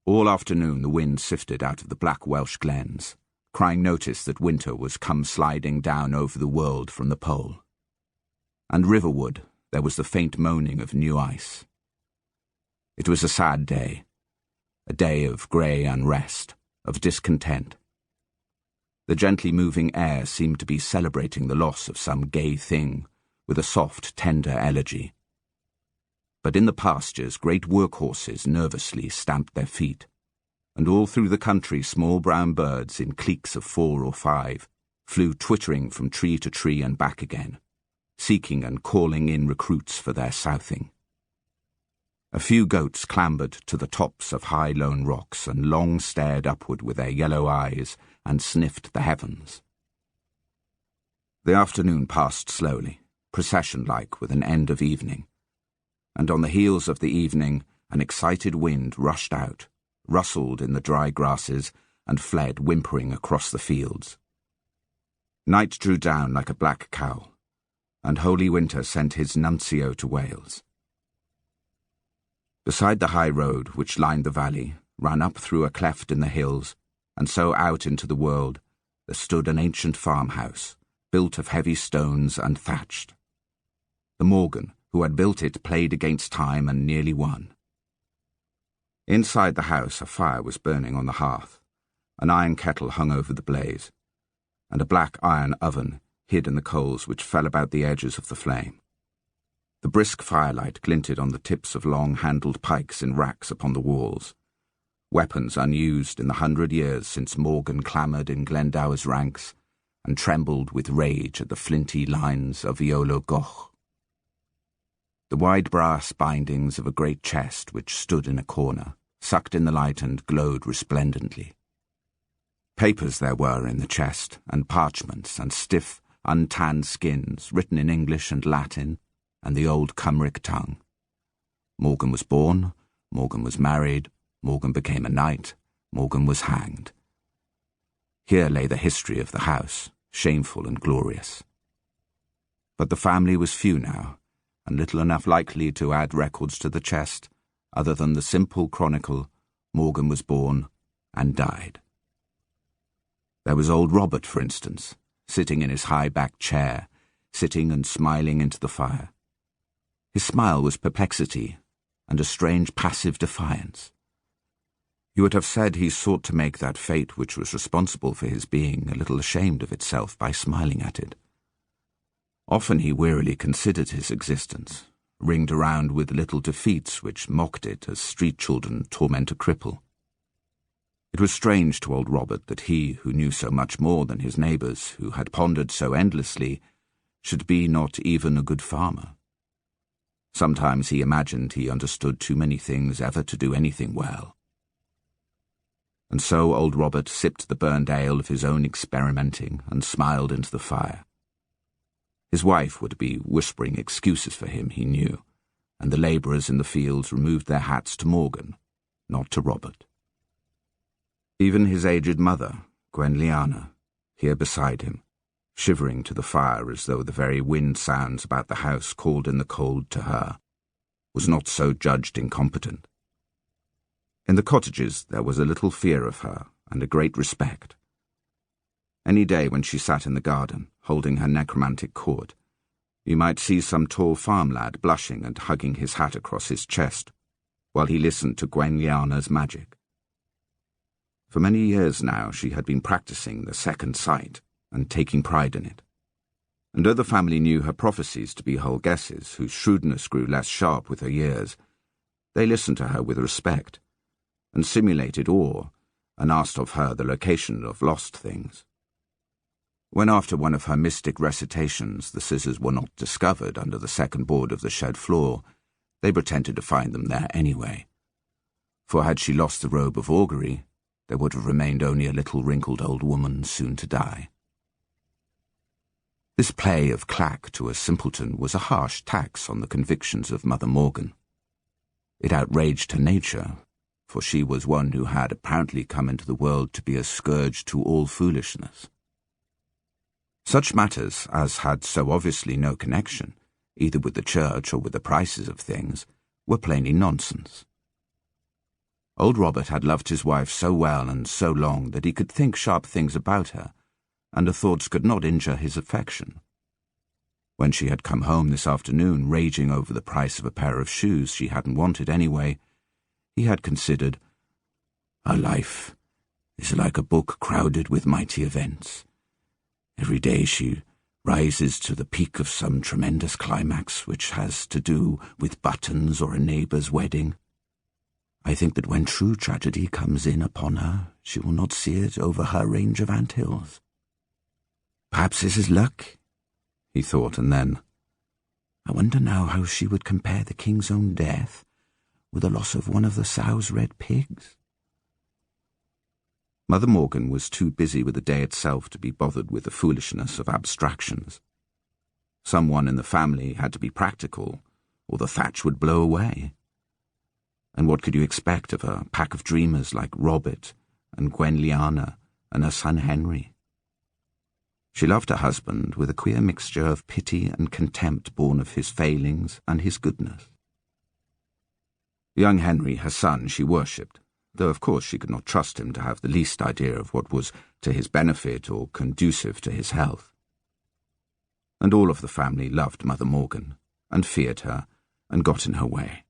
All afternoon the wind sifted out of the black Welsh glens, crying notice that winter was come sliding down over the world from the pole. And riverward there was the faint moaning of new ice. It was a sad day, a day of grey unrest, of discontent. The gently moving air seemed to be celebrating the loss of some gay thing with a soft, tender elegy. But in the pastures great workhorses nervously stamped their feet, and all through the country small brown birds in cliques of 4 or 5 flew twittering from tree to tree and back again, seeking and calling in recruits for their southing. A few goats clambered to the tops of high lone rocks and long stared upward with their yellow eyes and sniffed the heavens. The afternoon passed slowly, procession-like with an end of evening, and on the heels of the evening an excited wind rushed out, rustled in the dry grasses, and fled whimpering across the fields. Night drew down like a black cowl, and holy winter sent his nuncio to Wales. Beside the high road which lined the valley, ran up through a cleft in the hills, and so out into the world, there stood an ancient farmhouse, built of heavy stones and thatched. The Morgan, who had built it, played against time and nearly won. Inside the house a fire was burning on the hearth, an iron kettle hung over the blaze, and a black iron oven hid in the coals which fell about the edges of the flame. The brisk firelight glinted on the tips of long-handled pikes in racks upon the walls, weapons unused in the 100 years since Morgan clamoured in Glendower's ranks and trembled with rage at the flinty lines of Iolo Goch. The wide brass bindings of a great chest which stood in a corner sucked in the light and glowed resplendently. Papers there were in the chest, and parchments, and stiff, untanned skins written in English and Latin and the old Cymric tongue. Morgan was born, Morgan was married, Morgan became a knight, Morgan was hanged. Here lay the history of the house, shameful and glorious. But the family was few now, and little enough likely to add records to the chest, other than the simple chronicle, Morgan was born and died. There was old Robert, for instance, sitting in his high-backed chair, sitting and smiling into the fire. His smile was perplexity and a strange passive defiance. You would have said he sought to make that fate which was responsible for his being a little ashamed of itself by smiling at it. Often he wearily considered his existence, ringed around with little defeats which mocked it as street children torment a cripple. It was strange to old Robert that he, who knew so much more than his neighbours, who had pondered so endlessly, should be not even a good farmer. Sometimes he imagined he understood too many things ever to do anything well. And so old Robert sipped the burned ale of his own experimenting and smiled into the fire. His wife would be whispering excuses for him, he knew, and the labourers in the fields removed their hats to Morgan, not to Robert. Even his aged mother, Gwenlliana, here beside him, shivering to the fire as though the very wind sounds about the house called in the cold to her, was not so judged incompetent. In the cottages there was a little fear of her and a great respect. Any day when she sat in the garden, holding her necromantic cord, you might see some tall farm lad blushing and hugging his hat across his chest, while he listened to Gwenlliana's magic. For many years now she had been practising the second sight, and taking pride in it. And though the family knew her prophecies to be whole guesses, whose shrewdness grew less sharp with her years, they listened to her with respect, and simulated awe, and asked of her the location of lost things. When after one of her mystic recitations the scissors were not discovered under the second board of the shed floor, they pretended to find them there anyway. For had she lost the robe of augury, there would have remained only a little wrinkled old woman soon to die. This play of clack to a simpleton was a harsh tax on the convictions of Mother Morgan. It outraged her nature, for she was one who had apparently come into the world to be a scourge to all foolishness. Such matters as had so obviously no connection, either with the church or with the prices of things, were plainly nonsense. Old Robert had loved his wife so well and so long that he could think sharp things about her, and her thoughts could not injure his affection. When she had come home this afternoon, raging over the price of a pair of shoes she hadn't wanted anyway, he had considered, "Our life is like a book crowded with mighty events. Every day she rises to the peak of some tremendous climax which has to do with buttons or a neighbour's wedding. I think that when true tragedy comes in upon her, she will not see it over her range of anthills. Perhaps this is luck," he thought, and then, "I wonder now how she would compare the king's own death with the loss of one of the sow's red pigs." Mother Morgan was too busy with the day itself to be bothered with the foolishness of abstractions. Someone in the family had to be practical, or the thatch would blow away. And what could you expect of a pack of dreamers like Robert and Gwen Liana and her son Henry? She loved her husband with a queer mixture of pity and contempt born of his failings and his goodness. Young Henry, her son, she worshipped, though of course she could not trust him to have the least idea of what was to his benefit or conducive to his health. And all of the family loved Mother Morgan, and feared her, and got in her way.